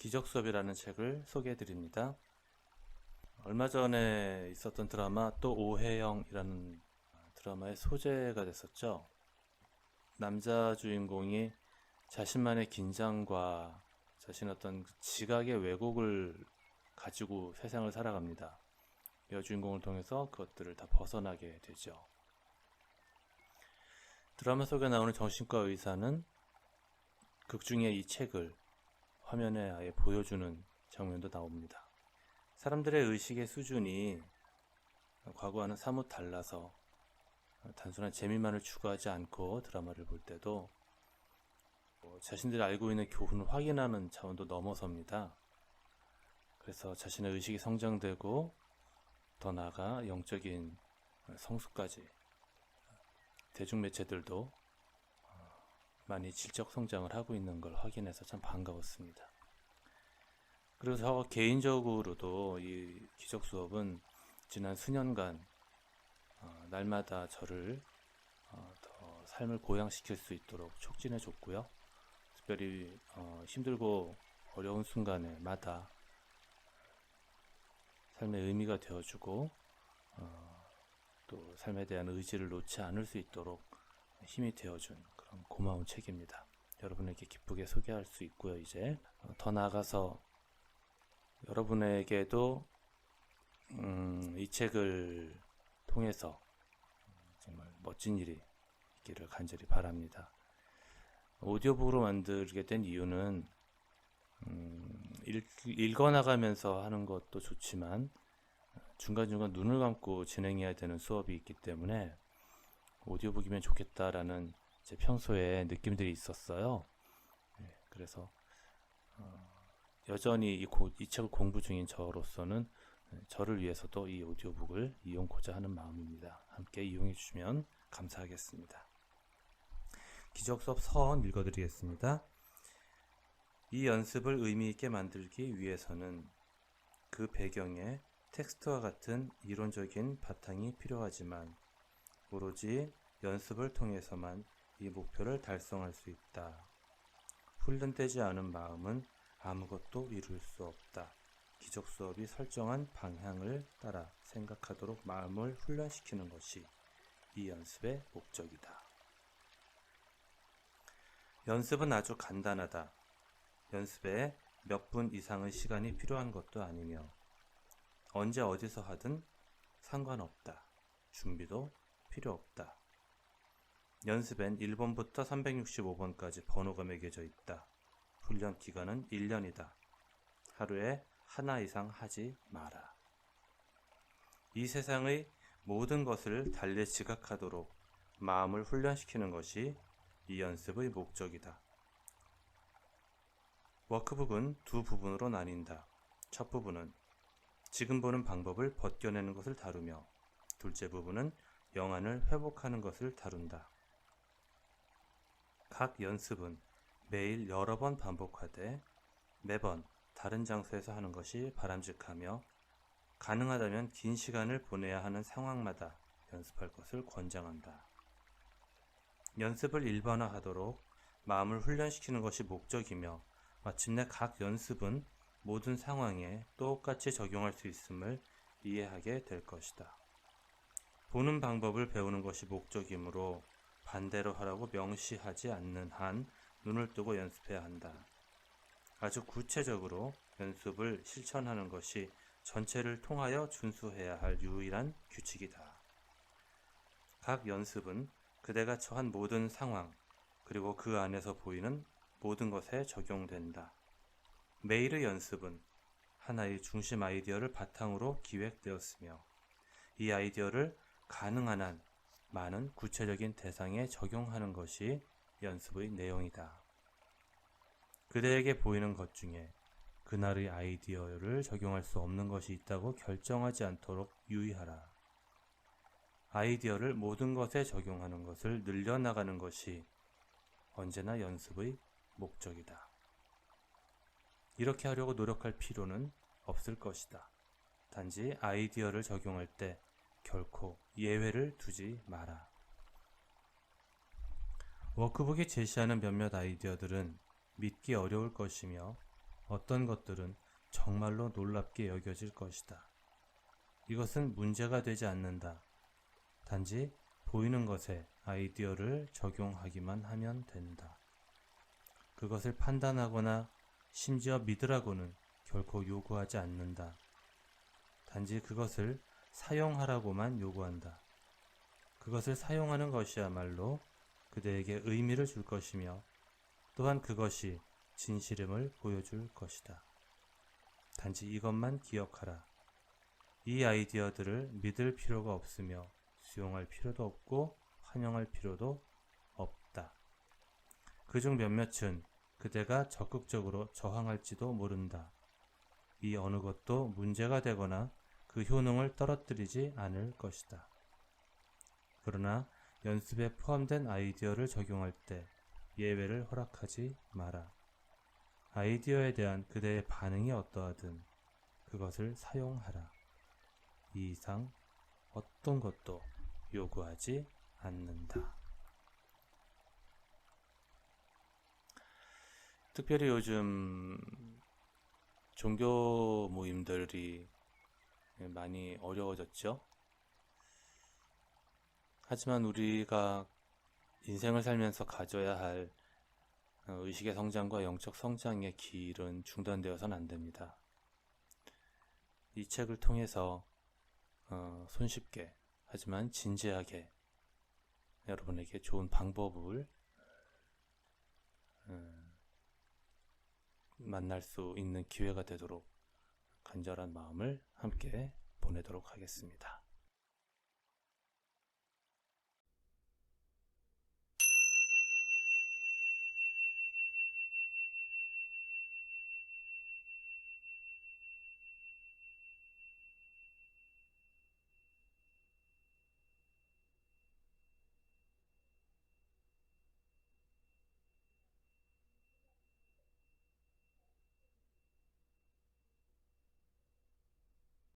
기적수업이라는 책을 소개해 드립니다. 얼마 전에 있었던 드라마 또 오해영이라는 드라마의 소재가 됐었죠. 남자 주인공이 자신만의 긴장과 자신의 어떤 지각의 왜곡을 가지고 세상을 살아갑니다. 여주인공을 통해서 그것들을 다 벗어나게 되죠. 드라마 속에 나오는 정신과 의사는 극중에 이 책을 화면에 아예 보여주는 장면도 나옵니다. 사람들의 의식의 수준이 과거와는 사뭇 달라서 단순한 재미만을 추구하지 않고 드라마를 볼 때도 자신들이 알고 있는 교훈을 확인하는 차원도 넘어섭니다. 그래서 자신의 의식이 성장되고 더 나아가 영적인 성숙까지 대중매체들도 많이 질적 성장을 하고 있는 걸 확인해서 참 반가웠습니다. 그리고 저 개인적으로도 이 기적 수업은 지난 수년간 날마다 저를 더 삶을 고양시킬 수 있도록 촉진해 줬고요. 특별히 힘들고 어려운 순간에마다 삶의 의미가 되어주고 또 삶에 대한 의지를 놓지 않을 수 있도록 힘이 되어준 그런 고마운 책입니다. 여러분에게 기쁘게 소개할 수 있고요. 이제 더 나아가서 여러분에게도 이 책을 통해서 정말 멋진 일이 있기를 간절히 바랍니다. 오디오북으로 만들게 된 이유는 읽어나가면서 하는 것도 좋지만 중간중간 눈을 감고 진행해야 되는 수업이 있기 때문에 오디오북이면 좋겠다라는 제 평소에 느낌들이 있었어요. 그래서 여전히 이 책을 공부 중인 저로서는 저를 위해서도 이 오디오북을 이용고자 하는 마음입니다. 함께 이용해 주시면 감사하겠습니다. 기적수업 서원 읽어드리겠습니다. 이 연습을 의미있게 만들기 위해서는 그 배경에 텍스트와 같은 이론적인 바탕이 필요하지만 오로지 연습을 통해서만 이 목표를 달성할 수 있다. 훈련되지 않은 마음은 아무것도 이룰 수 없다. 기적 수업이 설정한 방향을 따라 생각하도록 마음을 훈련시키는 것이 이 연습의 목적이다. 연습은 아주 간단하다. 연습에 몇 분 이상의 시간이 필요한 것도 아니며 언제 어디서 하든 상관없다. 준비도 필요 없다. 연습엔 1번부터 365번까지 번호가 매겨져 있다. 훈련 기간은 1년이다. 하루에 하나 이상 하지 마라. 이 세상의 모든 것을 달리 지각하도록 마음을 훈련시키는 것이 이 연습의 목적이다. 워크북은 두 부분으로 나뉜다. 첫 부분은 지금 보는 방법을 벗겨내는 것을 다루며 둘째 부분은 영안을 회복하는 것을 다룬다. 각 연습은 매일 여러 번 반복하되 매번 다른 장소에서 하는 것이 바람직하며 가능하다면 긴 시간을 보내야 하는 상황마다 연습할 것을 권장한다. 연습을 일반화하도록 마음을 훈련시키는 것이 목적이며 마침내 각 연습은 모든 상황에 똑같이 적용할 수 있음을 이해하게 될 것이다. 보는 방법을 배우는 것이 목적이므로 반대로 하라고 명시하지 않는 한 눈을 뜨고 연습해야 한다. 아주 구체적으로 연습을 실천하는 것이 전체를 통하여 준수해야 할 유일한 규칙이다. 각 연습은 그대가 처한 모든 상황, 그리고 그 안에서 보이는 모든 것에 적용된다. 매일의 연습은 하나의 중심 아이디어를 바탕으로 기획되었으며 이 아이디어를 가능한 한 많은 구체적인 대상에 적용하는 것이 연습의 내용이다. 그대에게 보이는 것 중에 그날의 아이디어를 적용할 수 없는 것이 있다고 결정하지 않도록 유의하라. 아이디어를 모든 것에 적용하는 것을 늘려나가는 것이 언제나 연습의 목적이다. 이렇게 하려고 노력할 필요는 없을 것이다. 단지 아이디어를 적용할 때 결코 예외를 두지 마라. 워크북이 제시하는 몇몇 아이디어들은 믿기 어려울 것이며 어떤 것들은 정말로 놀랍게 여겨질 것이다. 이것은 문제가 되지 않는다. 단지 보이는 것에 아이디어를 적용하기만 하면 된다. 그것을 판단하거나 심지어 믿으라고는 결코 요구하지 않는다. 단지 그것을 사용하라고만 요구한다. 그것을 사용하는 것이야말로 그대에게 의미를 줄 것이며 또한 그것이 진실임을 보여줄 것이다. 단지 이것만 기억하라. 이 아이디어들을 믿을 필요가 없으며 수용할 필요도 없고 환영할 필요도 없다. 그중 몇몇은 그대가 적극적으로 저항할지도 모른다. 이 어느 것도 문제가 되거나 그 효능을 떨어뜨리지 않을 것이다. 그러나 연습에 포함된 아이디어를 적용할 때 예외를 허락하지 마라. 아이디어에 대한 그대의 반응이 어떠하든 그것을 사용하라. 이 이상 어떤 것도 요구하지 않는다. 특별히 요즘 종교 모임들이 많이 어려워졌죠. 하지만 우리가 인생을 살면서 가져야 할 의식의 성장과 영적 성장의 길은 중단되어서는 안 됩니다. 이 책을 통해서 손쉽게 하지만 진지하게 여러분에게 좋은 방법을 만날 수 있는 기회가 되도록 간절한 마음을 함께 보내도록 하겠습니다.